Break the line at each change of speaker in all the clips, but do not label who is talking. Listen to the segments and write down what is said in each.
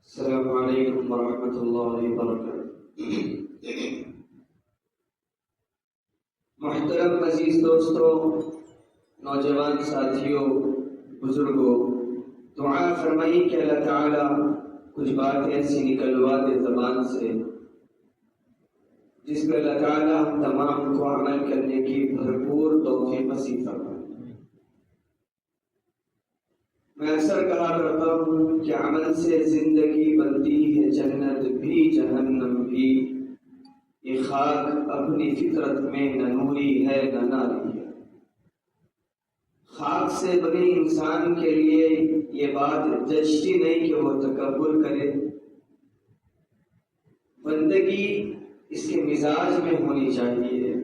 السلام علیکم ورحمۃ اللہ وبرکاتہ۔ محترم عزیز دوستوں، نوجوان ساتھیوں، بزرگوں، دعا فرمائیں کہ اللہ تعالیٰ کچھ بات ایسی نکلوا دے زبان سے جس پہ اللہ تعالیٰ ہم تمام کو عمل کرنے کی بھرپور توفیق نصیب فرمائے۔ میں اکثر کہا کرتا ہوں کہ عمل سے زندگی بنتی ہے جنت بھی جہنم بھی، یہ خاک اپنی فطرت میں نہ نوری ہے نہ ناری ہے۔ خاک سے بنے انسان کے لیے یہ بات جچتی نہیں کہ وہ تکبر کرے، بندگی اس کے مزاج میں ہونی چاہیے۔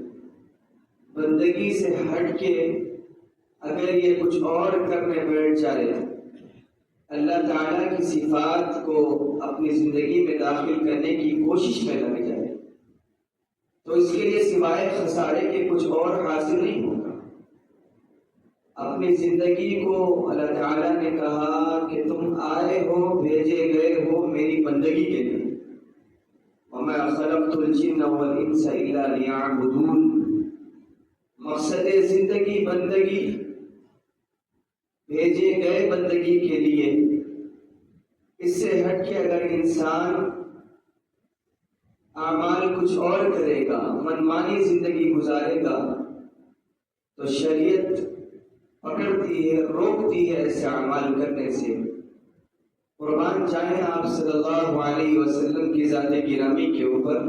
بندگی سے ہٹ کے اگر یہ کچھ اور کرنے بیٹھ جائے، اللہ تعالیٰ کی صفات کو اپنی زندگی میں داخل کرنے کی کوشش میں لگ جائے، تو اس کے لیے سوائے خسارے کے کچھ اور حاصل نہیں ہوگا۔ اپنی زندگی کو اللہ تعالیٰ نے کہا کہ تم آئے ہو، بھیجے گئے ہو میری بندگی کے لیے۔ وَمَا خَلَقْتُ الْجِنَّ وَالْإِنسَ إِلَّا لِيَعْبُدُونَ۔ مقصد زندگی بندگی، بھیجے گئے بندگی کے لیے۔ اس سے ہٹ کے اگر انسان اعمال کچھ اور کرے گا، منمانی زندگی گزارے گا، تو شریعت پکڑتی ہے، روکتی ہے ایسے اعمال کرنے سے۔ قربان جائیں آپ صلی اللہ علیہ وسلم کی ذات گرامی کے اوپر،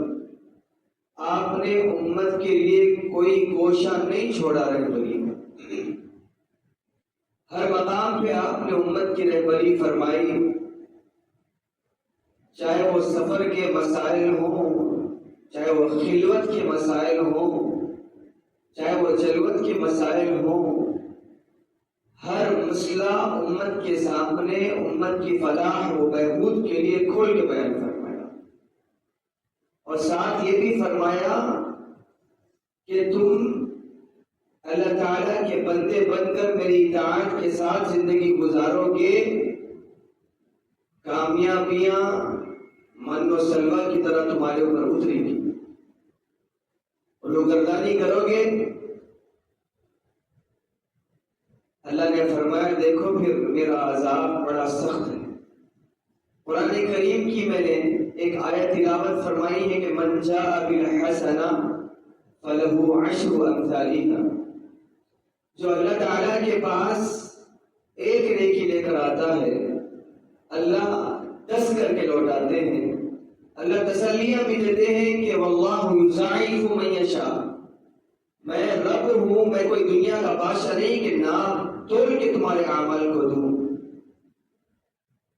آپ نے امت کے لیے کوئی گوشہ نہیں چھوڑا رہبری میں۔ ہر مقام پہ آپ نے امت کی رہبری فرمائی، چاہے وہ سفر کے مسائل ہوں، چاہے وہ خلوت کے مسائل ہوں، چاہے وہ جلوت کے مسائل ہوں، ہر مسئلہ امت کے سامنے امت کی فلاح و بہبود کے لیے کھول کے بیان فرمایا، اور ساتھ یہ بھی فرمایا کہ تم اللہ تعالیٰ کے بندے بن کر میری اطاعت کے ساتھ زندگی گزارو گے، کامیابیاں من و سلوہ کی طرح تمہارے اوپر اتریں گی، روگردانی کرو گے۔ اللہ نے فرمایا دیکھو پھر میرا عذاب بڑا سخت ہے۔ قرآن کریم کی میں نے ایک آیت تلاوت فرمائی ہے کہ من جاء بالحسنہ فلہ عشر امثالہا۔ جو اللہ تعالیٰ کے پاس ایک نیکی لے کر آتا ہے، اللہ 10 کر کے لوٹاتے ہیں۔ اللہ تسلیاں بھی دیتے ہیں کہ واللہ یضاعف من یشاء، میں رب ہوں، میں کوئی دنیا کا بادشاہ نہیں کہ نام تول کے تمہارے اعمال کو دوں،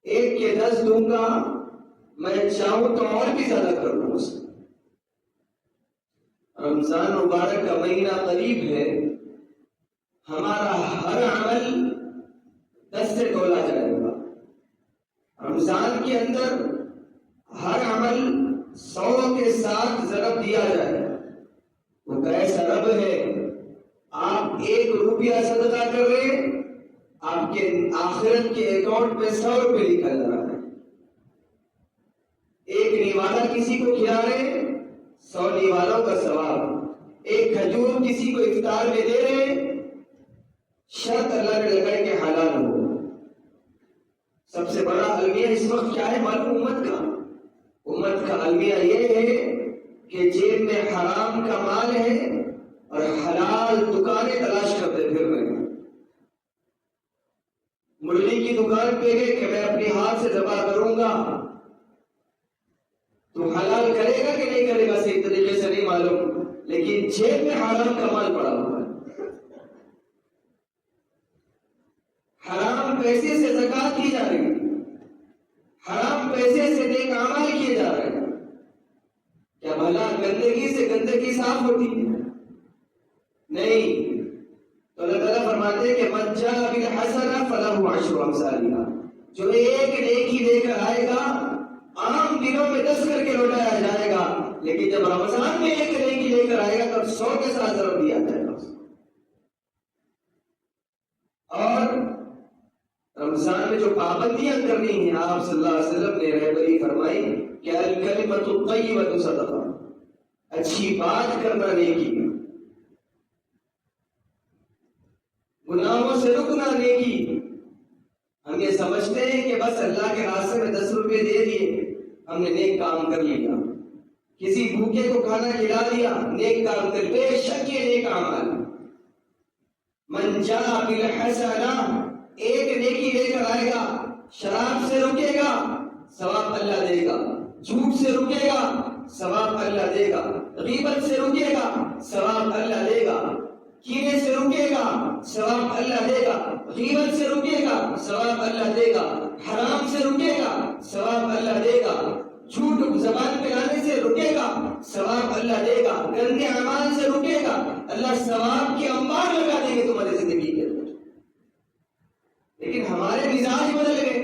1 کے 10 دوں گا، میں چاہوں تو اور بھی زیادہ کر دوں اس میں۔ رمضان مبارک کا مہینہ قریب ہے، ہمارا ہر عمل 10 سے تولا جائے گا۔ رمضان کے اندر ہر عمل 100 کے ساتھ ضرب دیا جائے گا۔ وہ کیسا رب ہے، آپ 1 روپیہ صدقہ کر رہے ہیں، آپ کے آخرت کے اکاؤنٹ میں 100 روپے لکھا جا رہا ہے۔ 1 نیوالا کسی کو کھلا رہے، 100 نیوالوں کا ثواب۔ 1 کھجور کسی کو افطار میں دے رہے، شرط اللہ نے لگائی کہ حلال ہو۔ سب سے بڑا المیہ اس وقت کیا ہے معلوم امت کا المیہ یہ ہے کہ جیب میں حرام کا مال ہے اور حلال دکانیں تلاش کرتے پھر رہے ہیں۔ مرغی کی دکان پہ گئے کہ میں اپنے ہاتھ سے ذبح کروں گا، تو حلال کرے گا کہ نہیں کرے گا صحیح طریقے سے نہیں معلوم، لیکن جیب میں حرام کا مال پڑا ہوا ہے۔ حرام پیسے سے زکات کی جا رہی ہے، حرام پیسے سے نیک اعمال کیے جا رہے ہیں۔ کیا بھلا گندگی سے گندگی صاف ہوتی ہے؟ نہیں۔ تو اللہ تعالیٰ فرماتے ہیں کہ من جاء بالحسنہ فلہ عشر امثالہا، جو 1 نیکی لے کر آئے گا، عام دنوں میں 10 کر کے لوٹایا جائے گا، لیکن جب رمضان میں 1 نیکی لے کر آئے گا تب 100 کے ساتھ ضرب دیا جائے گا۔ اور رمضان میں جو پابندیاں کرنی ہیں، آپ صلی اللہ علیہ وسلم نے فرمائی کہ الکلمۃ الطیبۃ صدقہ، اچھی بات کرنا نیکی، گناہوں سے رکنا نیکی۔ ہم یہ سمجھتے ہیں کہ بس اللہ کے راستے میں 10 روپے دے دیے ہم نے نیک کام کر لیا، کسی بھوکے کو کھانا کھلا دیا نیک کام کر، بے شک یہ نیک اعمال۔ من جاء بالحسنہ، ایک نیکی لے کر آئے گا، شراب سے رکے گا ثواب اللہ دے گا، جھوٹ سے رکے گا ثواب اللہ دے گا، غیبت سے رکے گا ثواب اللہ دے گا، کینے سے رکے گا ثواب اللہ دے گا، غیبت سے رکے گا ثواب اللہ دے گا، حرام سے رکے گا ثواب اللہ دے گا، جھوٹ زبان پہ لانے سے رکے گا ثواب اللہ دے گا، گندے اعمال سے رکے گا اللہ ثواب کے انبار لگا دیں گے تمہاری زندگی کے اندر۔ لیکن ہمارے مزاج بدل گئے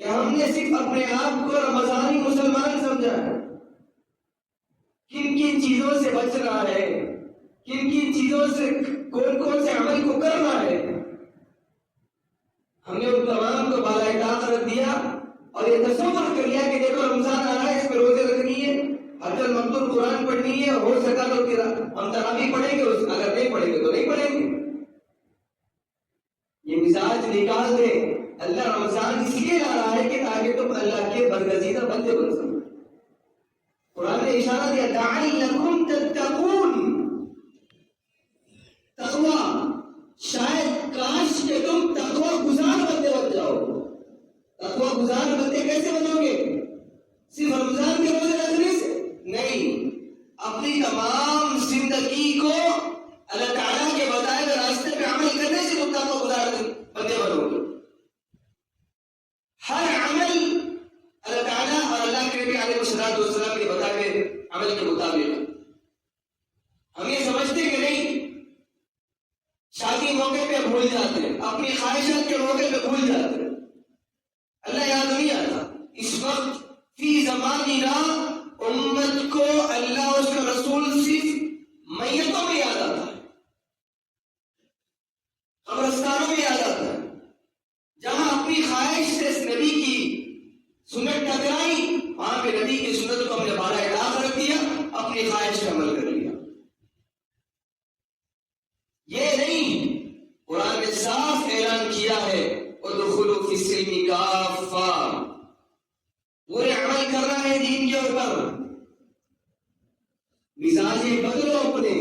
کہ ہم نے صرف اپنے آپ کو رمضانی مسلمان سمجھا ہے۔ کن کن چیزوں سے بچنا ہے، کن کن چیزوں سے کون کون سے عمل کو کرنا ہے، ہم نے ان تمام کو بالائے طاق رکھ دیا اور یہ تصور کر لیا کہ دیکھو رمضان آ رہا ہے، اس میں روزے رکھنی ہے، حتی المقدور قرآن پڑھنی ہے، ہو سکا تو ہم تراویح پڑھیں گے، اگر نہیں پڑھیں گے تو نہیں پڑھیں گے۔ یہ مزاج نکال دے۔ اللہ رمضان اس لیے لا رہا ہے کہ تاکہ تم اللہ کے برگزیدہ بندے بن سکو۔ قرآن نے اشارہ دیا لعلکم تتقون، تقوی، شاید کاش کہ تم تقوی گزار بندے بن جاؤ۔ تقوی گزار بندے کیسے بنو گے؟ صرف رمضان کے روزے رکھنے سے نہیں، اپنی تمام زندگی کو اللہ تعالیٰ کے بتائے ہوئے راستے پہ عمل کرنے سے تم تقوی گزار بندے بنو گے۔ ہر عمل اللہ تعالیٰ اور اللہ کے نبی علیہ السلام کے بتائے ہوئے عمل کے مطابق۔ ہم یہ سمجھتے کہ نہیں، شادی موقع پہ بھول جاتے ہیں، اپنی خواہشات کے موقع پہ بھول جاتے ہیں، اللہ یاد نہیں آتا۔ اس وقت فی زماننا امت کو اللہ اور اس کا رسول صرف میتوں میں یاد آتا ہے، قبرستانوں میں یاد آتا ہے، جہاں اپنی خواہش سے اس نبی کی سنت ٹکرائی، وہاں پہ نبی کی سنت کو ہم نے بالائے طاق رکھ دیا، اپنی خواہش پہ عمل کر لیا۔ یہ نہیں، قرآن نے صاف اعلان کیا ہے ادخلوا فی السلم کافہ، پورے عمل کرنا ہے دین کے اوپر۔ مزاجیں بدلو، اپنے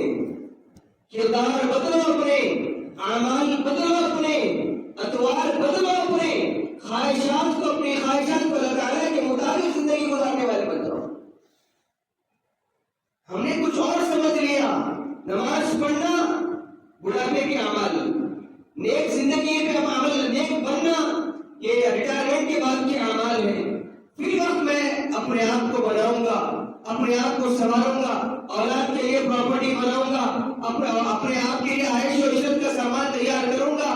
کردار بدلو، اپنے اعمال بدلو، اپنے اطوار بدلو، اپنے خواہشات کو، اپنی خواہشات کو اللہ تعالیٰ کے مطابق زندگی گزارنے والے بن جاؤ۔ ہم نے کچھ اور سمجھ لیا، نماز پڑھنا بڑھاپے کے اعمال، نیک زندگی پہ ہم عمل، نیک بننا یہ ریٹائرمنٹ کے بعد کے اعمال ہیں۔ پھر وقت میں اپنے آپ کو بناؤں گا، اپنے آپ کو سنواروں گا، اولاد کے لیے پراپرٹی بناؤں گا، اپنے آپ کے لیے عائش و عشرت کا سامان تیار کروں گا۔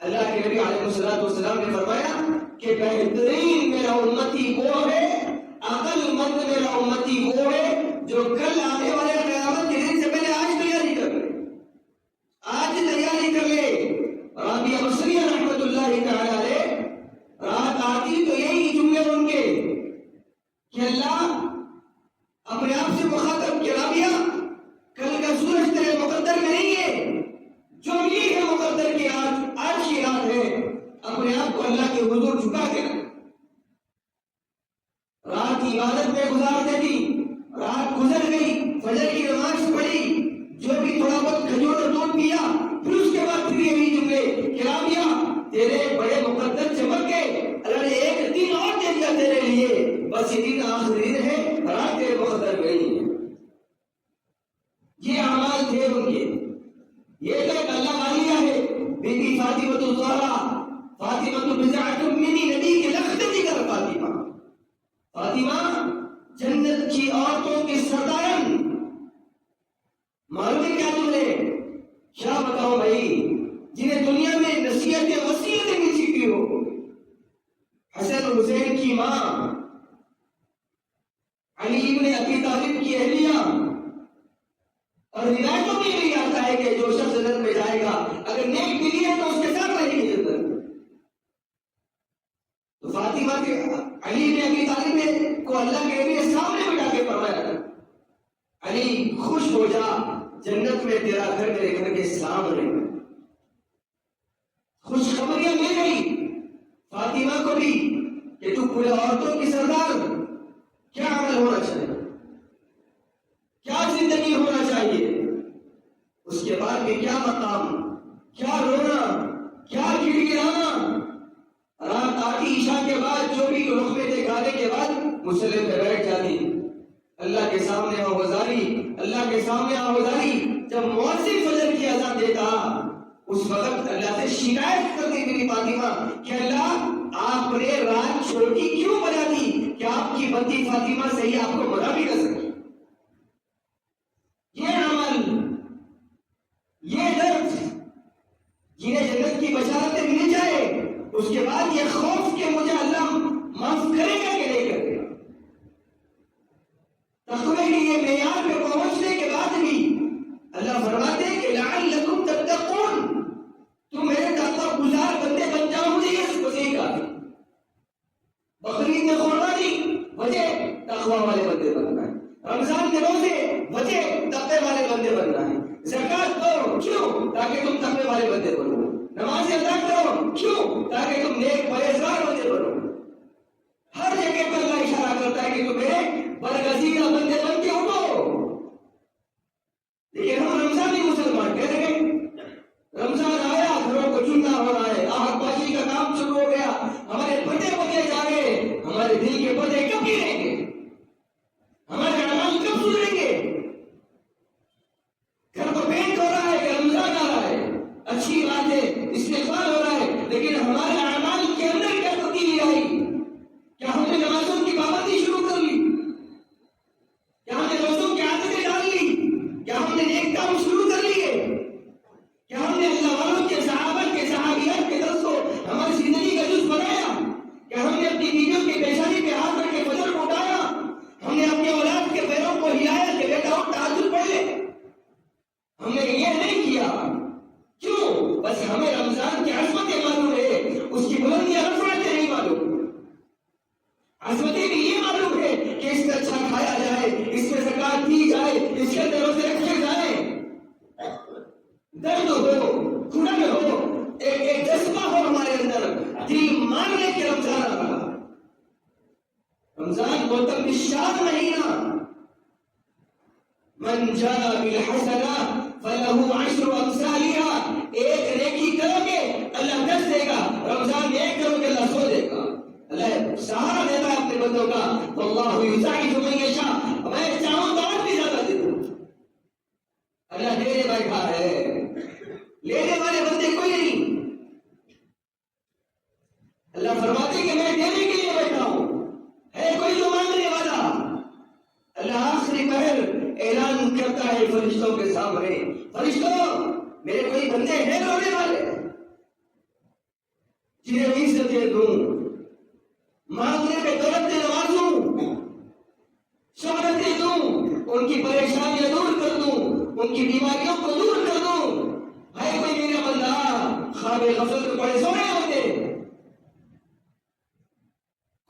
اللہ کے نبی علیہ السلام نے فرمایا کہ بہترین میرا امتی وہ ہے، عقل مند میرا امتی وہ ہے جو کل آنے والے قیامت کے دن سے پہلے آج تیاری کر لے، آج تیاری کر لے۔ رابعہ بصریہ رحمۃ اللہ تعالی علیہ، رات آتی تو یہی جملے ان کے کہ اللہ اپنے آپ سے مخاطب کہ رابعہ کل کا سورج تیرے مقدر میں نہیں ہے، جو یہ ہے مقدر کی رات، آج کی رات ہے، اپنے آپ کو اللہ کے حضور جھکا کے رات عبادت میں گزار دیتی، رات گزر گئی، فجر کی نماز پڑھی، جو بھی تھوڑا بہت کھجور اور دودھ پیا، پھر اس کے بعد پھر یہی جملے کہ رابعہ تیرے بڑے مقدر چمک گئے، اللہ نے ایک دن اور دے دیا تیرے لیے، بس یہ دن آخری دن ہے، رات تیرے مقدر میں نہیں ہے۔ یہ اعمال تھے ان کے۔ یہ تک اللہ والیہ ہے، بی بی فاطمہ الزہرا، فاطمہ بضعۃ منی، نبی کے لخت جگر فاطمہ، فاطمہ جنت کی عورتوں کے سردارن۔ معلوم ہے کیا تمہیں؟ کیا بتاؤ بھائی، جنہیں دنیا میں نصیحتیں وصیتیں مل چکی ہو، حسن حسین کی ماں، علی ابن ابی طالب کی اہلیہ، اور روایتوں میں بھی آتا ہے کہ جو شخص جنت میں جائے گا اگر نیک دلی ہے تو اس کے ساتھ رہے گی جنت۔ تو فاطمہ کے علی نے ابی طالب کو اللہ کے نبی سامنے بٹھا کے فرمایا علی خوش ہو جا جنت میں تیرا گھر میرے گھر کے سامنے، خوشخبریاں مل گئی فاطمہ کو بھی کہ تو پورے عورتوں کی سردار، کیا عمل ہونا چاہیے، کیا زندگی ہونا چاہیے، اس کے بعد بھی کیا مقام، کیا رونا، کیا گڑ گڑانا، رات آتی عشاء کے بعد جو بھی رخ میں دکھانے کے بعد مسلم پہ بیٹھ جاتی، اللہ کے سامنے آوازاری، اللہ کے سامنے آوازاری۔ جب مؤذن فجر کی اذان دیتا اس وقت اللہ سے شکایت کرتی میری فاطمہ کہ اللہ آپ نے رات چھوٹی کیوں بنا دی کہ آپ کی بندی فاطمہ سے ہی آپ کو بنا بھی کر سکے۔ یہ عمل، یہ درد جنہیں جنت کی بشارتیں مل جائے اس کے بعد یہ خوف کہ مجھے اللہ معاف کرے گا کہ نہیں کرے گا، تقوی کے یہ معیار پہ پہنچنے کے بعد بھی اللہ فرماتے ہیں کہ لعلکم تتقون، تم میرے تقوی گزار بندے بن جاؤ، مجھے یہ وسیع کافی۔ بقرعید میں قربانی وجہ تقوی والے بندے بننا ہے، رمضان کے روزے وجہ تقوی والے بندے بننا ہے، زکات دو کیوں؟ تاکہ تم تقوی والے بندے بنو، نماز ادا کرو کیوں؟ تاکہ تم نیک پرہیزگار بندے بنو۔ ہر جگہ پر اللہ اشارہ کرتا ہے کہ تم میرے برگزیدہ بندے بن کے اٹھو۔ لیکن ہم رمضانی مسلمان کہہ رہے ہیں رمضان آیا گھروں کو چننا ہو رہا ہے، آہت بازی کا کام شروع ہو گیا، ہمارے پردے بدلے جا رہے، ہمارے دل کے پردے کب گریں گے، ہمارے اعمال کب سدھریں گے؟ گھر کو پینٹ ہو رہا ہے کہ رمضان آ رہا ہے، اچھی بات ہے، استغفار ہو رہا ہے، لیکن ہمارے اعمال کے اندر کیا تبدیلی آئی؟ کیا ہم نے نمازوں کی پابندی شروع کر لی؟ کیا ہم نے روزوں کی عادتیں ڈال لی؟ کیا ہم نے نیک کام شروع کر لیے؟ کیا ہم نے اللہ والوں کے صحابہ کے صحابیات کے درس کو ہماری زندگی کا جز بنایا؟ کیا ہم نے اپنی بیویوں کی پیشانی پہ ہاتھ رکھ کے فجر کو اٹھایا؟ ہم نے اپنے اولاد کے پیروں کو ہلایا کہ بیٹا اٹھ تہجد پڑھ لے؟ ہم نے یہ نہیں کیا، کیوں؟ بس ہمیں رمضان کی عظمتیں معلوم ہے، اس کی بلندیاں رفعتیں نہیں معلوم، عظمتیں بھی یہ معلوم ہے کہ اس میں اچھا کھایا جائے، اس میں زکات دی جائے، اس کے اندر روزے رکھے جائیں، درد ہو، کھڑن ہو، ایک جذبہ ہو ہمارے اندر، دل مان لے کہ رمضان آ رہا۔ رمضان گوتم نشاد مہینہ، من جاء بالحسنہ فلہ عشر امثالها، ایک نیکی کرو گے اللہ 10 دے گا، رمضان میں ایک کرو گے اللہ 100 دے گا۔ اللہ سہارا دیتا ہے اپنے بندوں کا، واللہ یضاعف من یشاء، میں چاہوں تو اور بھی زیادہ دے دوں، اللہ دینے بیٹھا ہے، لینے والے بندے کوئی نہیں۔ اللہ فرماتے کہ میں دینے کے لیے بیٹھا ہوں، ہے کوئی جو مانگنے والا؟ اللہ آخری پہر اعلان کرتا ہے فرشتوں کے سامنے، فرشتوں میرے کوئی بندے ہیں رونے والے جنہیں میں عزتیں دوں، مانگنے پہ دولت نوازوں، شہرتیں دوں، ان کی پریشانیاں دور کر دوں، ان کی بیماریوں کو دور کر دوں۔ ہے کوئی میرا بندہ خواب غفلت کو بڑے سونے ہوتے،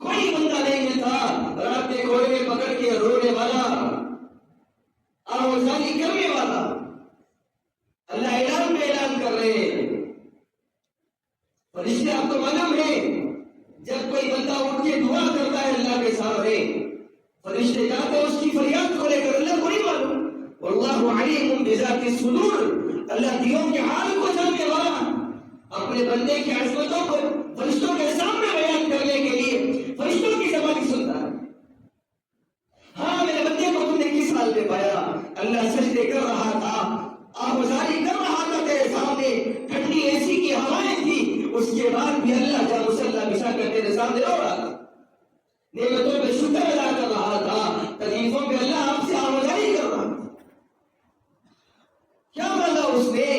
کوئی بندہ نہیں ملتا رات کے کوڑے میں پکڑ کے رونے والا، آوازانی کرنے والا۔ اللہ اعلان پہ اعلان کر رہے ہیں، فرشتے آپ کو معلوم ہے جب کوئی بندہ اٹھ کے دعا کرتا ہے اللہ کے سامنے، فرشتے جاتے ہیں اس کی فریاد کو لے کر، اللہ کو نہیں معلوم، واللہ علیم بذات الصدور، اللہ دلوں کے حال کو جاننے والا، اپنے بندے کی عظمتوں کو فرشتوں کے سامنے بیان کرنے کے لیے فرشتوں کی زبان سنتا ہے۔ ہاں میرے بندے کو تم نے کس حال میں پایا؟ اللہ سجدے کر رہا تھا، آہوازاری کر رہا تھا تیرے سامنے، ٹھنڈی ایسی کی ہوائیں تھی، اس کے بعد بھی اللہ کا مصلی بچھا کر تیرے سامنے رو رہا تھا، نعمتوں پہ شکر ادا کر رہا تھا، تکلیفوں پہ اللہ آپ سے آہوازاری کر رہا تھا۔ کیا مانگا اس نے؟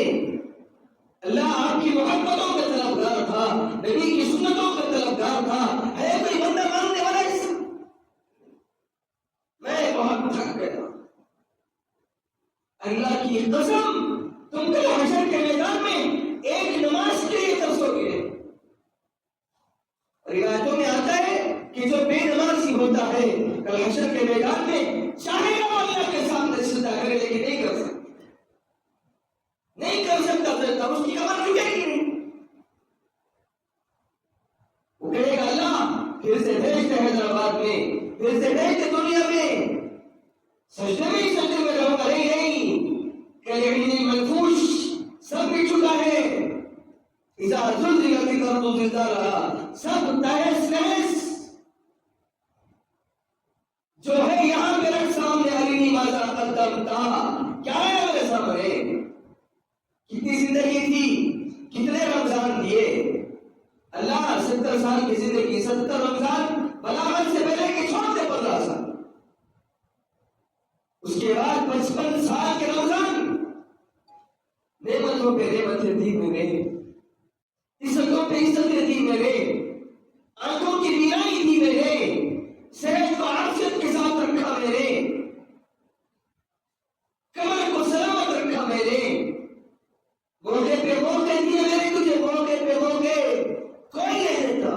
اللہ آپ کی محبتوں کا طلبگار تھا، نبی کی سنتوں کا طلبگار تھا۔ ہے کوئی بندہ مانگنے والا اس؟ میں بہت تھک گیا، اللہ کی قسم تم کل حشر کے میدان میں ایک نماز کے لیے ترسو گے۔ روایتوں میں آتا ہے کہ جو بے نمازی ہوتا ہے کل حشر کے میدان میں چاہے وہ اللہ کے سامنے سجدہ کرے لیکن نہیں کر سکتا، نہیں کر سکتا، اس کی کمر جھکے گی نہیں. وہ کہے گا اللہ پھر سے بھیجتے حیدرآباد میں، پھر سے بھیجتے دنیا میں، سجدے میں ہی سجدے میں رہوں گا. نہیں کلیعین منفوش سب مٹ چکا ہے. اذا زلزلت الارض زلزالها سب تہس نہس. جو ہے یہاں میرے سامنے علی ماذا قدمتا، کیا ہے میرے سامنے؟ کتنی زندگی تھی، کتنے رمضان دیے اللہ؟ 70 سال کی زندگی، 70 رمضان بلاغت سے پہلے کے چھوٹے 15 سال، اس کے بعد 55 سال کے رمضان. نعمتوں پہ نعمتیں دی میں نے، عزتوں پہ عزتیں دی میں نے، آنکھوں کی بینائی دی میں نے، صحت کو عافیت کے ساتھ رکھا میں نے، کمر کو سلامت رکھا میں نے، موقع پہ موقع دیے میں نے تجھے، موقع پہ موقع کوئی نہیں دیتا.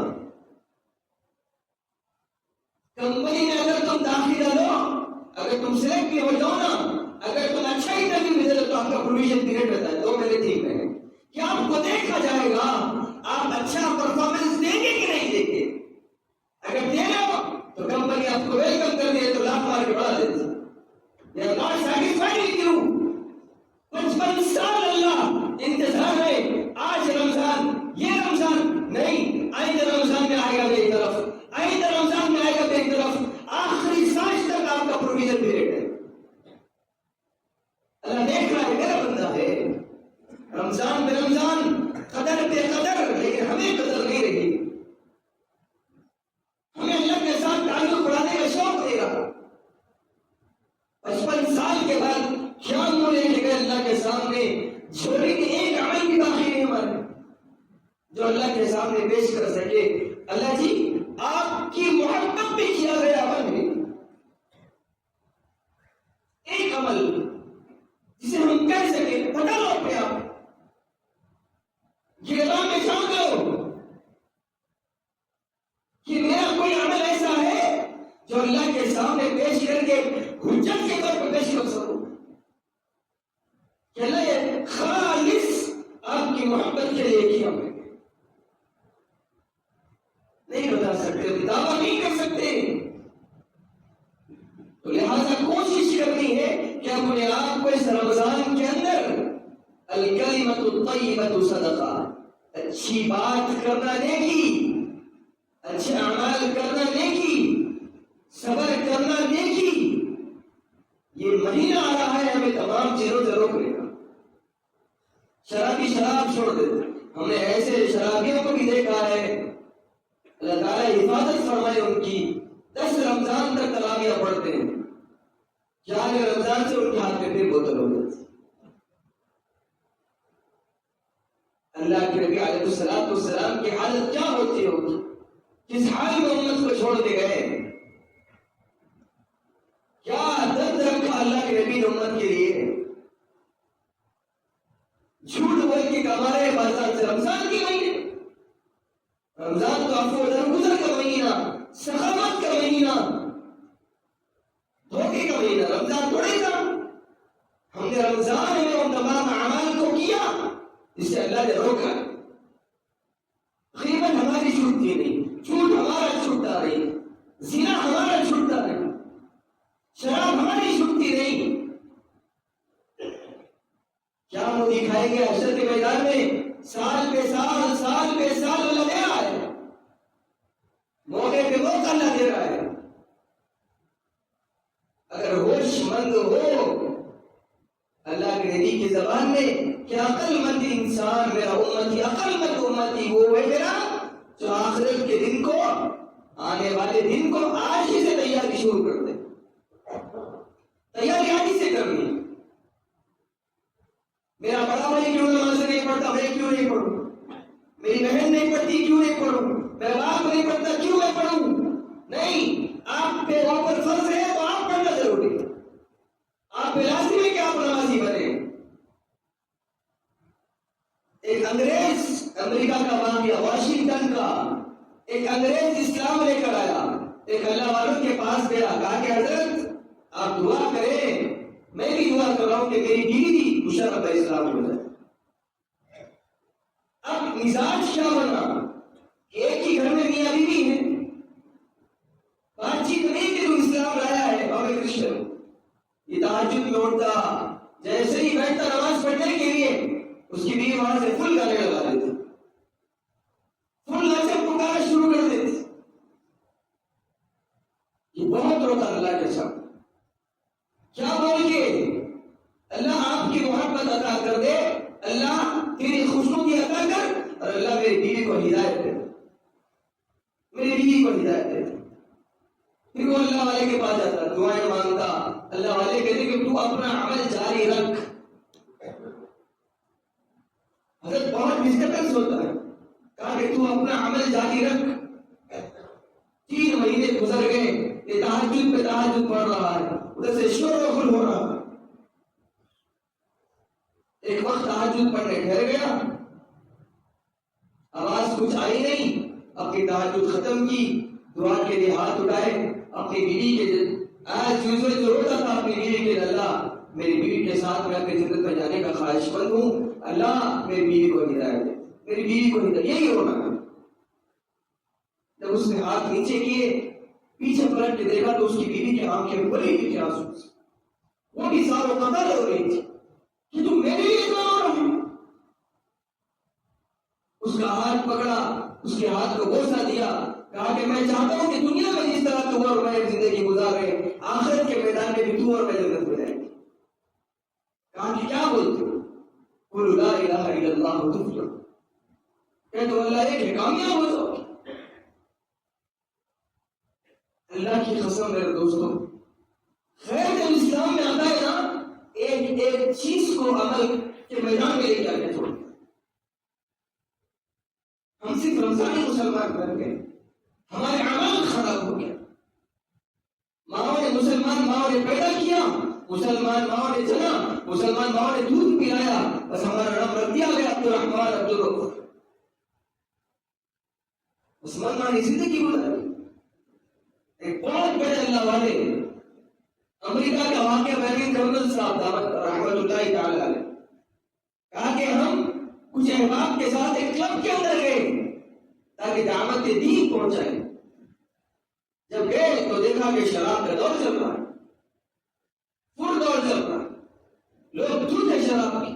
کمپنی میں اگر تم داخلہ لو، اگر تم سلیکٹ بھی ہو جاؤ نا، اگر تم اچھا انٹرویو بھی دے دو تو آپ کا پروویژن پیریڈ رہتا ہے 2 مہینے 3 مہینے. کیا آپ کو دیکھا جائے گا آپ اچھا پرفارمنس دیں گے کہ نہیں دیں گے؟ اگر دے رہے ہو تو کمپنی آپ کو ویلکم کر دے تو لاکھ مار کے بڑھا دیتی. They are not satisfied with you. 55 سال اللہ انتظار ہے. آج رمضان، یہ رمضان نہیں، آئندہ رمضان میں آئے گا میری طرف، آئندہ رمضان میں آئے گا میری طرف، آخری سانس تک آپ کا پروویژن پیریڈ ہے. اللہ دیکھ رہا ہے، میرا بندہ ہے. رمضان میں رمضان، قدر پہ قدر، لیکن ہمیں قدر نہیں رہی. ہمیں اللہ کے ساتھ تعلق بڑھانے کا شوق نہیں رہا. 55 سال کے بعد کیا منہ لے کے گئے اللہ کے سامنے؟ جھولی میں ایک عمل بھی باقی نہیں ہمارے جو اللہ کے سامنے پیش کر سکے. اللہ جی آپ کی محبت بھی کیا گیا عمل ہے، ایک عمل جسے ہم کہہ سکے پکڑ لو اپنے آپ، گرام میں جان لو کہ میرا کوئی عمل ایسا ہے جو اللہ کے سامنے پیش کر کے حجت کے طور پر پیش کر سکوں کہ اللہ یہ خالص آپ کی محبت کے لیے کیا. میں نہیں بتا سکتے، دعویٰ نہیں کر سکتے. تو لہذا کوشش کرنی ہے کہ اپنے آپ کو اس رمضان کے اندر الکلمۃ الطیبۃ صدقہ، اچھی بات کرنا نیکی، اچھے اعمال کرنا نیکی، صبر کرنا نیکی. یہ مہینہ آ رہا ہے ہمیں تمام چیزوں سے روکنے کا. شرابی شراب چھوڑ دیتے، ہم نے ایسے شرابیوں کو بھی دیکھا ہے، اللہ تعالیٰ حفاظت فرمائے ان کی. 10 رمضان تک تراویح پڑھتے ہیں، 11 رمضان سے ان کے ہاتھ میں پھر بوتل ہو جاتی. اللہ کے نبی علیہ السلام کی حالت کیا ہوتی ہوگی؟ کس حال میں امت کو چھوڑ دے گئے؟ کیا درد رکھا اللہ کے نبی نے امت کے لیے؟ جھوٹ بول کے کما رہے بازار سے. رمضان کے مہینے، رمضان تو عفو و درگزر کا مہینہ، سخاوت کا مہینہ، دھوکے کا مہینہ. رمضان تھوڑے تھا. ہم نے رمضان میں ان تمام اعمال کو کیا جس سے اللہ نے روکا. غیبت ہماری چھوٹتی نہیں، جھوٹ ہمارا چھوٹتا نہیں، زنا ہمارا چھوٹتا نہیں، شراب ہماری چھوٹتی نہیں. کیا منہ دکھائیں گے حشر کے میدان میں؟ سال پہ سال، سال پہ سال اللہ دے رہا ہے، موقع پہ موقع اللہ دے رہا ہے. اگر ہوش مند ہو اللہ کے نبی کی زبان میں کہ عقل مند انسان میرا امتی، عقل مند امتی وہ ہے میرا جو آخرت کے دن کو، آنے والے دن کو آج ہی سے تیاری شروع کر دے. تیاری آج ہی سے کرنی. میرا بڑا بھائی کیوں نماز نہیں پڑھتا، میں کیوں نہیں پڑھوں؟ میری بہن نہیں پڑھتی، کیوں نہیں پڑھوں؟ میرا باپ نہیں پڑھتا، کیوں میں پڑھوں؟ نہیں، آپ پہ اوپر فرض ہے تو آپ پڑھنا ضروری ہے. آپ پہ لازم ہے کہ آپ نمازی بنے. ایک انگریز، امریکہ کا واقعہ، واشنگٹن کا ایک انگریز اسلام پیغام لے کر آیا، ایک اللہ والوں کے پاس گیا، کہا کہ حضرت آپ دعا کریں، میں بھی دعا کر رہا ہوں کہ میری بیوی بھی مشرف اسلام ہو جائے۔ اب مزاج کیا بنا، ایک ہی گھر میں میاں بیوی ہے، بات چیت نہیں کہ تو اسلام لایا ہے اور میں کرسچن ہوں۔ یہ تہجد میں اٹھتا، جیسے ہی بیٹھتا نماز پڑھنے کے لیے، اس کی بیوی وہاں سے فل گانے لگا دیتی، فل ایسے پکارنا شروع کر دیتی۔ یہ بہت روتا اللہ کے ساتھ، کیا بول کے اللہ آپ کی محبت عطا کر دے، اللہ تیری خوشنودی عطا کر، اور اللہ میری بیوی کو ہدایت دے، میری بیوی کو ہدایت دے۔ پھر وہ اللہ والے کے پاس جاتا، دعائیں مانگتا، اللہ والے کہتے کہ تو اپنا عمل جاری رکھ۔ حضرت بہت ڈسٹربنس ہوتا ہے، کہا کہ تو اپنا عمل جاری رکھ۔ 3 مہینے گزر گئے، یہ تہجد پہ تہجد پڑھ رہا ہے، ادھر سے شور و غل ہو رہا ہے۔ ایک وقت تہجد پڑھنے ٹھہر گیا، آواز کچھ آئی نہیں، اپنی تہجد ختم کی، دعا کے لیے ہاتھ اٹھائے، اپنی بیوی کے ایز یوزول جو ہوتا تھا، اپنی بیوی کے اللہ میری بیوی کے ساتھ میں اپنی جنت میں جانے کا خواہش مند ہوں، اللہ میری بیوی کو ہدایت دے، میری بیوی کو ہدایت، یہی ہونا ہے۔ جب اس نے ہاتھ نیچے کیے، پیچھے پلٹ کے دیکھا تو اس کی بیوی کی آنکھیں بھری ہوئی تھی آنسو سے، وہ بھی ساروں قتل ہو رہی تھی کہ تم میرے لیے کیوں رو رہی ہو؟ اس کا ہاتھ پکڑا، اس کے ہاتھ کو بوسہ دیا، کہا کہ میں چاہتا ہوں کہ دنیا میں جس طرح تو اور میں زندگی گزارے، آخرت کے میدان میں بھی تو اور میں جنت میں جائیں گے۔ کہا کہ کیا بولتے ہو؟ قل لا الہ الا اللہ تفلح، کہ تو اللہ ایک ہے، کامیاب ہو جاؤ۔ اللہ کی قسم میرے دوستوں، خیر جب اسلام میں آتا ہے نا، ایک چیز کو عمل کے میدان میں لے کے آنے چھوڑ، ہم صرف رمضان مسلمان بن گئے، ہمارے عمل خراب ہو گیا۔ ماؤں نے مسلمان ماؤں نے پیدا کیا، مسلمان ماؤں نے جنا، مسلمان ماؤں نے دودھ پلایا، بس ہمارا نام رکھ دیا گیا عبدالرحمان عبدالرؤف۔ مسلمان زندگی گزاری، ایک بہت بڑے اللہ والے امریکہ کا واقعہ بیان کرنل صاحب دعوت رحمۃ اللہ تعالی علیہ، کہا کہ ہم کچھ احباب کے ساتھ ایک کلب کے اندر گئے تاکہ دعوت دین پہنچائے۔ جب گئے تو دیکھا کہ شراب کا دور چل رہا ہے، فل دور چل رہا ہے، لوگ دھوت ہے شراب کی،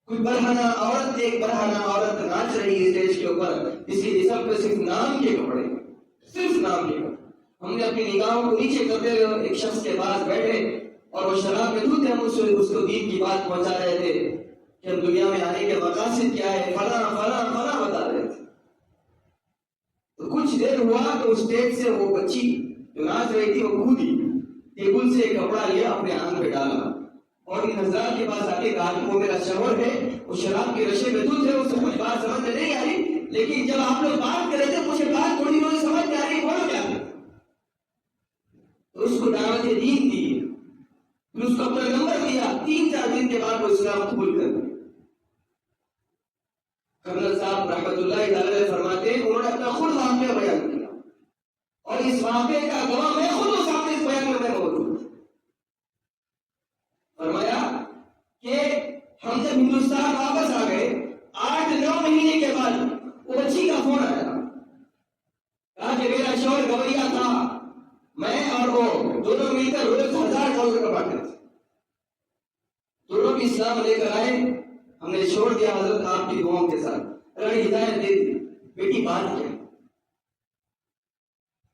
کوئی برہنہ عورت، ایک برہنہ عورت ناچ رہی ہے اسٹیج کے اوپر، جس کے جسم پہ صرف نام کے کپڑے، صرف نام کے کپڑے۔ ہم نے اپنی نگاہوں کو نیچے کرتے ہوئے ایک شخص کے پاس بیٹھے، اور وہ شراب میں دھوت ہے، ہم اس کو دین کی بات پہنچا رہے تھے کہ ہم دنیا میں آنے کے مقاصد کیا ہے، فلاں فلاں فلاں بتا رہے تھے۔ تو کچھ دیر ہوا تو اسٹیج سے وہ بچی جو ناچ رہی تھی وہ کودی، ٹیبل سے کپڑا لیا اپنے آنکھ پہ ڈالا، اور ان حضرات کے پاس آ کے کہا کہ وہ میرا شوہر ہے، وہ شراب کے نشے میں دھت ہے، اس سے کچھ بات سمجھ میں نہیں آ رہی، لیکن جب آپ لوگ بات کر رہے تھے مجھے بات تھوڑی بہت سمجھ میں آ رہی، بولو کیا؟ تو اس کو دعوت دین دی، پھر اس کو اپنا نمبر دیا، 3-4 دن کے بعد وہ اسلام قبول کر لیا۔ کرنل صاحب رحمۃ اللہ تعالی فرماتے ہیں انہوں نے اپنا خود واقعہ بیان کیا، اور اس واقعے کا گواہ میں خود اس آپ اس بیان میں موجود ہوں۔ فرمایا کہ ہم جب ہندوستان واپس آ گئے 8-9 مہینے کے بعد وہ بچی کا فون آیا، کہا کہ میرا شوہر گوریا تھا، میں اور وہ دونوں مل کر روز $1000 کماتے تھے، دونوں بھی اسلام لے کر آئے، ہم نے چھوڑ دیا حضرت آپ کی دعاؤں کے ساتھ، اللہ نے ہدایت دے دی۔ بیٹی بات کیا؟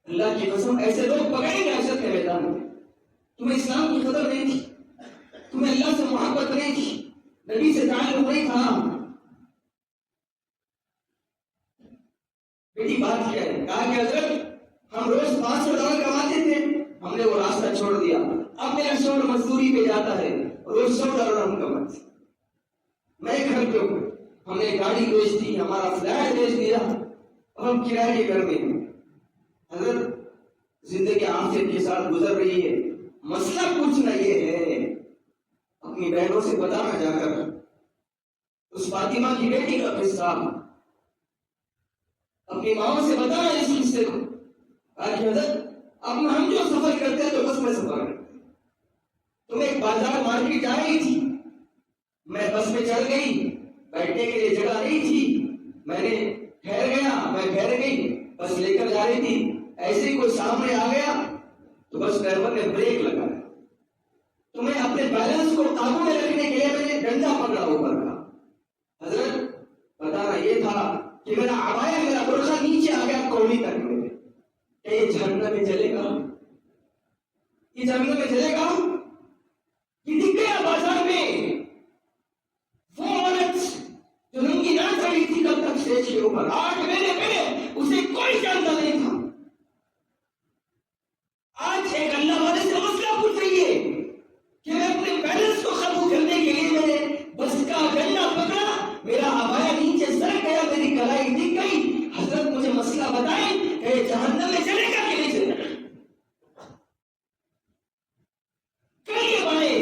اللہ کی قسم ایسے لوگ پکڑیں گے حشر کے میدان میں، تمہیں اسلام کی قدر نہیں تھی، تمہیں اللہ سے محبت نہیں تھی، نبی سے تعلق نہیں تھا۔ بیٹی بات کیا ہے؟ کہا کہ حضرت ہم روز $500 کماتے تھے، ہم نے وہ راستہ چھوڑ دیا، اب میرا شوہر مزدوری پہ جاتا ہے، روز $100 ہم کماتے، میں گھر پہ ہوں، ہم نے گاڑی بیچ دی، ہمارا فلیٹ بیچ دیا، اب ہم کرائے کے گھر میں ہیں۔ حضرت زندگی آخرت کے ساتھ گزر رہی ہے، مسئلہ پوچھنا یہ ہے، اپنی بہنوں سے بتانا جا کر اس فاطمہ کی بیٹی کا قصہ، اپنی ماں سے بتانا اس قصے کو، کہ حضرت اب ہم جو سفر کرتے ہیں تو بس میں سفر کرتے ہیں، تم ایک بازار مارکیٹ جا رہی تھی، میں بس میں چڑھ گئی، بیٹھنے کے لیے جگہ نہیں تھی، میں نے ٹھہر گیا، میں ٹھہر گئی، بس لے کر جا رہی تھی، ایسے ہی کوئی سامنے آ گیا تو بس ڈرائیور نے بریک لگایا، تمہیں اپنے بیلنس کو قابو میں رکھنے کے لیے میں نے ڈنڈا پکڑا اوپر کا۔ حضرت بتانا یہ تھا کہ میرا عبایا، میرا برقع نیچے آ گیا کوڑی تک میں، کہ یہ جہنم میں چلے گا، یہ جہنم میں چلے گا، یہ دکھ گیا بازار میں وہ عورت جو ننگی نہ چڑھی تھی کل تک اسٹیج کے اوپر، 8 مہینے پہلے اسے کوئی جانتا نہیں تھا، آج ایک اللہ والے سے مسئلہ پوچھ رہی ہے کہ میں اپنے بیلنس کو قابو کرنے کے لیے میں نے بس کا ڈنڈا پکڑا، میرا عبایا نیچے سرک گیا، میری کلائی دکھ گئی، حضرت مجھے مسئلہ بتائیں کہ جہنم میں چلے گا کہ نہیں چلے گا؟ کہیں بائیں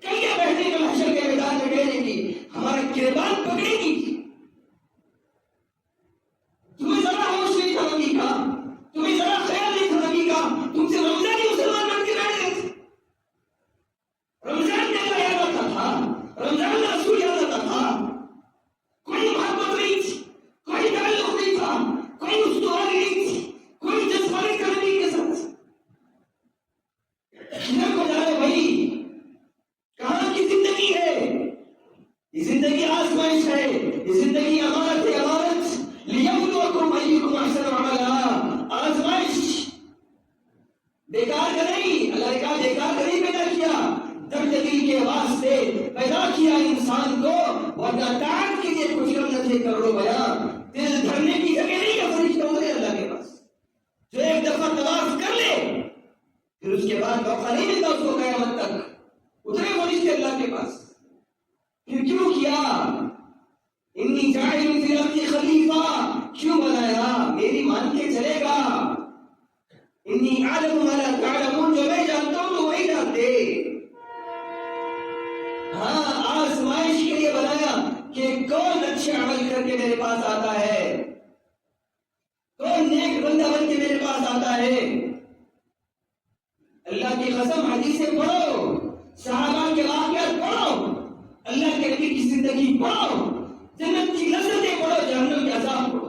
کہیں بیٹھنے کا محشر کے میدان میں کہنے کی ہمارا گریبان پکڑے گی، تمہیں ذرا ہوش نہیں تھا نبی کا، تمہیں ذرا خیال نہیں تھا نبی کا، تم سے رمضانی مسلمان بن کے بیٹھ گئے تھے، رمضان میں اللہ یاد آتا تھا، رمضان میں رسول یاد آتا تھا، کوئی محبت نہیں تھی، کوئی تعلق نہیں تھا، کوئی استواری نہیں تھی، کوئی جذبانی کرنی کے ساتھ کدھر کو جا رہے بھائی، کہاں کی زندگی ہے؟ یہ زندگی آزمائش ہے، یہ زندگی امانت ہے، امانت لیبلوکم ایکم احسن عملا، آزمائش بیکار کا نہیں، اللہ نے کہا بیکار کا نہیں پیدا کیا، درد دل کے واسطے پیدا کیا انسان کو، ورنہ تعب کے لیے کچھ کم نہ تھے کروڑوں بیان، دل دھرنے کی جگہ نہیں ہے فرشتوں نے اللہ کے پاس، جو ایک دفعہ طواف کر لے پھر اس کے بعد موقع نہیں ملتا اس کو قیامت تک اترے فرشتے اللہ کے پاس۔ پھر کیوں کیا؟ انی جاعل فی الارض خلیفہ، کیوں بنایا؟ میری مان کے چلے گا، انی اعلم ما لا تعلمون، جو میں جانتا ہوں تو وہی جانتے، ہاں آزمائش کے لیے بنایا کہ کون اچھے عمل کر کے میرے پاس آتا ہے، کون نیک بندہ بن کے میرے پاس آتا ہے۔ اللہ کی قسم حدیثیں پڑھو، صحابہ کے واقعات پڑھو، اللہ کے نبی کی زندگی پڑھو، جنت کی لذتیں پڑھو، جہنم کے عذاب پڑھو،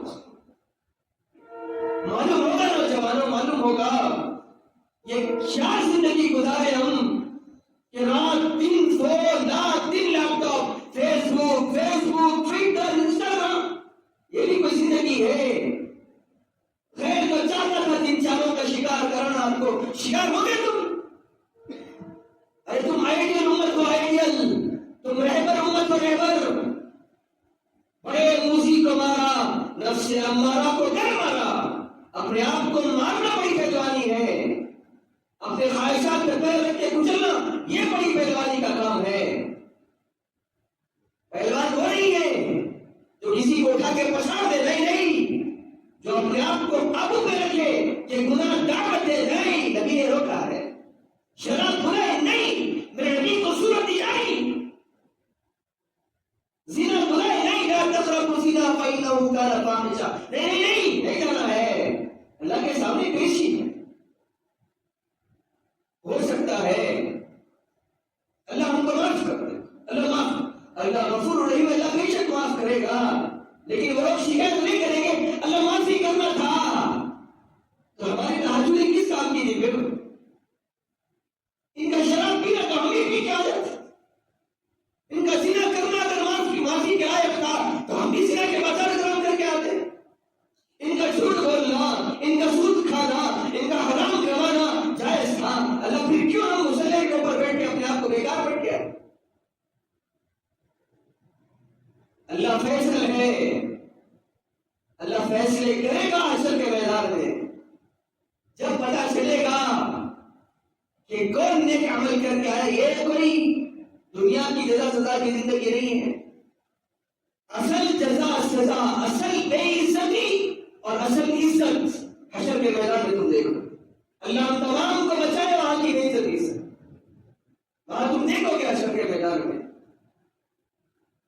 معلوم ہوگا نوجوانوں، معلوم ہوگا یہ کیا زندگی گزارے ہم کہ رات دن فون، رات دن لیپ ٹاپ، فیس بک ٹویٹر انسٹاگرام، یہ بھی کوئی زندگی ہے؟ خیر تو چاہتا تھا جن چاروں کا شکار کرنا، آپ کو شکار ہو گئے تم، ارے تم آئیڈیل امت کو آئیڈیل، تم رہبر امت کو رہبر، بڑے موسی کو مارا، نفس امارہ کو ڈر مارا، اپنے آپ کو مارنا بڑی پہلوانی ہے، اپنے خواہشات پہ پیر رکھ کے کچلنا یہ بڑی پہلوانی کا کام ہے۔ پہلوان وہ نہیں ہے جو کسی کو اٹھا کے پچھاڑ دے، نہیں نہیں، جو اپنے آپ کو قابو میں رکھے کہ گناہ دعوت دے، نہیں، نبی نے روکا ہے، شراب بھلائے نہیں، میرے نبی کو صورت دکھائی، زنا بھلائے نہیں، لا تقربوا الزنا فإنه كان فاحشة، نہیں جانا ہے، اللہ کے سامنے پیشی ہے، ہو سکتا ہے اللہ ہم کو معاف کر دے، اللہ غفور الرحیم، اللہ بے شک معاف کرے گا، لیکن وہ لوگ شکایت نہیں کریں گے اللہ معافی کرنا تھا تو ہماری تہجدیں کس کام کی تھی؟ پھر ان کا شراب پینا تو ہمیں بھی کیا عادت، ان کا زنا کرنا اگر معافی کے لائق تھا تو ہم بھی زنا کے بازار گرام کر کے آتے، ان کا جھوٹ بولنا، ان کا سود کھانا، ان کا حرام کروانا جائز تھا، اللہ پھر کیوں ہم مصلی کے اوپر بیٹھ کے اپنے آپ کو بیکار بیٹھ گیا؟ اللہ فیصل ہے، اللہ فیصلے کرے گا حشر کے میدان میں، جب پتا چلے گا کہ کون نیک عمل کر کے آیا، یہ کوئی دنیا کی جزا سزا کی زندگی نہیں ہے، اصل جزا سزا، اصل بے عزتی اور اصل عزت حشر کے میدان میں تم دیکھو، اللہ ہم تمام کو بچائے وہاں کی بے عزتی سے، وہاں تم دیکھو گے حشر کے میدان میں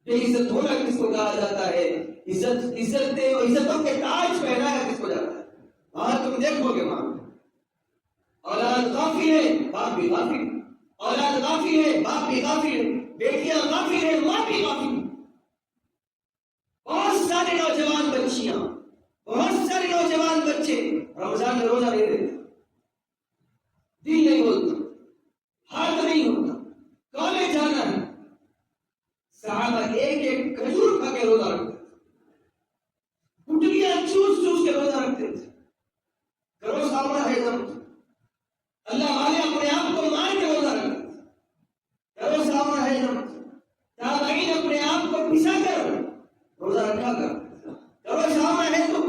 بے عزت ہونا کس کو کہا جاتا ہے، عزتوں کے تاج پہنایا کس کو جاتا ہے، وہاں تم دیکھو گے وہاں اولاد غافل ہے باپ بھی غافل، اولاد غافل ہے باپ بھی غافل ہے، بیٹیاں غافل ہے ماں بھی غافل۔ بہت سارے نوجوان بچیاں، بہت سارے نوجوان بچے رمضان میں روزہ نہیں رہتے، دل نہیں بولتا، ہاتھ نہیں ہوتا، کالج جانا ہے۔ صحابہ ایک ایک کھجور کھا کے روزہ رکھتے تھے، گٹلیاں چوس چوس کے روزہ رکھتے تھے۔ کرو سامنا ہے جب اللہ والے اپنے آپ کو مار کے روزہ رکھتے تھے، کرو سامنا ہے جب تابعین اپنے آپ کو پسا کر روزہ رکھا کر، کرو سامنا ہے تو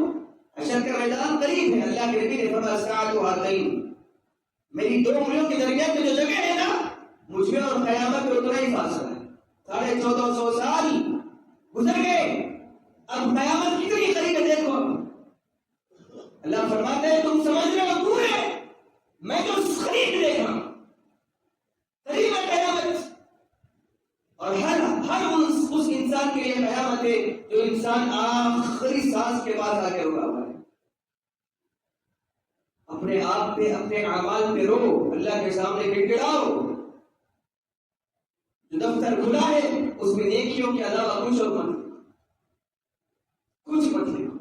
حشر کا میدان قریب ہے۔ اللہ کے نبی نے فرمایا الساعۃ ہاتین، میری دو انگلیوں کے درمیان میں جو جگہ ہے نا، مجھ میں اور قیامت میں اتنا ہی فاصلہ ہے۔ 1450 سال گزر گئے، اب قیامت کتنی قریب ہے دیکھو۔ اللہ فرماتے ہیں تم سمجھ رہے ہو دور ہے، میں تو قریب دیکھ رہا ہوں، قریب ہے قیامت۔ اور ہر اس انسان کے لیے قیامت ہے جو انسان آخری سانس کے بعد آ کے رکا ہوا ہے۔ اپنے آپ پہ، اپنے اعمال پہ رو، اللہ کے سامنے گڑگڑاؤ۔ جو دفتر کھلا ہے اس میں نیکیوں کے علاوہ کچھ اور مت، کچھ مت لکھو۔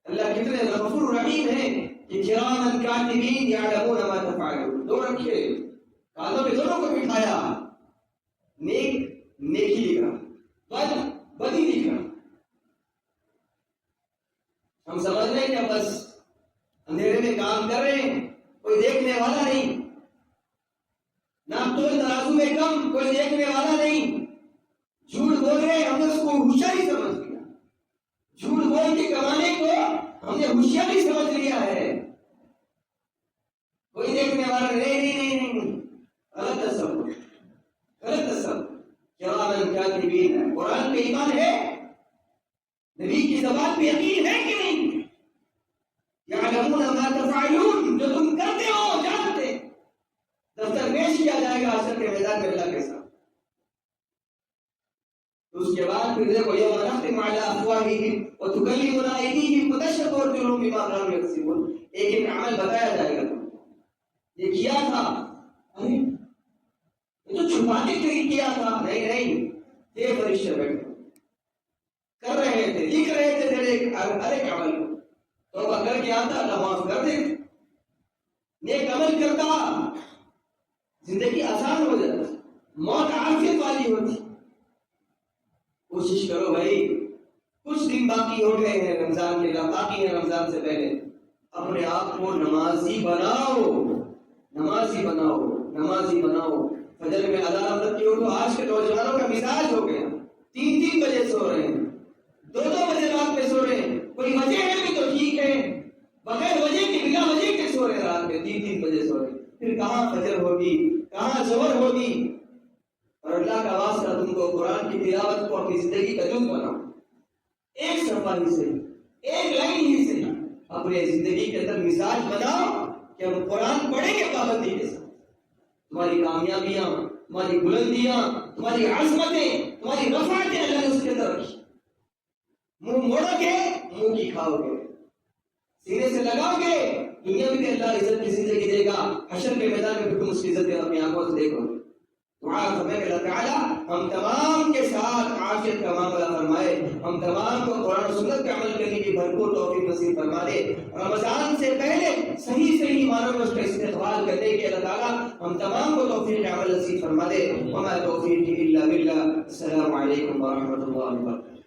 اللہ کتنے غفور رحیم ہے کہ کرامن کاتبین یعلمون ما تفعلون، دو رکھے کانوں میں دونوں کو بٹھایا، نیک نیکی لکھ رہا، بد بدی لکھ رہا۔ ہم سمجھ رہے ہیں کہ بس اندھیرے میں کام کر رہے ہیں، کوئی دیکھنے والا نہیں، نہ تو ترازو میں کم، کوئی دیکھنے والا نہیں، جھوٹ بول رہے ہیں، ہم نے اس کو ہوشیاری سمجھ لیا، جھوٹ بول کے کمانے کو ہم نے ہوشیاری سمجھ لیا ہے، کوئی دیکھنے والا نہیں نہیں نہیں نہیں، غلط تصور، غلط تصور۔ کرامن کاتبین ہے، قرآن پہ ایمان ہے، نبی کی زبان پہ یقین ہے کہ نہیں؟ یعلمون ما تفعلون، جو تم کرتے ہو جانتے، دفتر پیش کیا جائے گا حشر کے میدان میں اللہ کے ساتھ۔ اس کے بعد پھر دیکھو یوم نختم علی افواہہم وتکلمنا ایدیہم وتشہد ارجلہم بما کانوا یکسبون، ایک ایک عمل بتایا جائے گا، یہ کیا تھا، ارے یہ تو چھپانے کے لیے کیا تھا، نہیں نہیں، یہ فرشتے بیٹھے کر رہے تھے، لکھ رہے تھے تیرے ہر ایک عمل کو، توبہ کر کے آتا اللہ معاف کر دے، نیک عمل کرتا زندگی آسان ہو جاتی، موت عافیت والی ہوتی۔ کوشش کرو بھائی، کچھ دن باقی ہو گئے ہیں رمضان کے، باقی ہیں رمضان سے پہلے، اپنے آپ کو نمازی بناؤ، نمازی بناؤ، نمازی بناؤ۔ فجر میں الارم رکھی ہو تو آج کے نوجوانوں کا مزاج ہو گیا، 3 بجے سو رہے ہیں، 2 بجے رات میں سو رہے ہیں، کوئی وجہ ہے بھی تو ٹھیک ہے، بغیر وجہ کے بلا وجہ کے سو رہے رات میں، 3 بجے سو رہے، پھر کہاں فجر ہوگی، کہاں ظہر ہوگی؟ اور اللہ کا واسطہ تم کو قرآن کی تلاوت کو اپنی زندگی کا جز بناؤ، ایک صفحہ ہی سے، ایک لائن ہی سے اپنے زندگی کے اندر مزاج بناؤ کہ ہم قرآن پڑھیں گے پابندی کے ساتھ۔ تمہاری کامیابیاں، تمہاری بلندیاں، تمہاری عظمتیں، تمہاری رفعتیں اللہ نے اس کے اندر رکھی۔ منہ موڑو گے منہ کی کھاؤ گے، سینے سے لگاؤ گے دنیا میں بھی اللہ عزت کی زندگی دے گا، حشر کے میدان میں تم اس کی عزت اپنی آنکھوں سے دیکھو گے۔ دعا فرمائے کہ اللہ تعالیٰ ہم تمام کے ساتھ عافیت کا معاملہ فرمائے، ہم تمام کو قرآن و سنت کا عمل کرنے کی بھرپور توفیق نصیب فرما دے، رمضان سے پہلے صحیح معنوں میں اس کا استقبال کرنے کی اللہ تعالیٰ ہم تمام کو توفیق عمل نصیب فرما دے۔ وما توفیقی الا باللہ۔ السلام علیکم ورحمۃ اللہ وبرکاتہ۔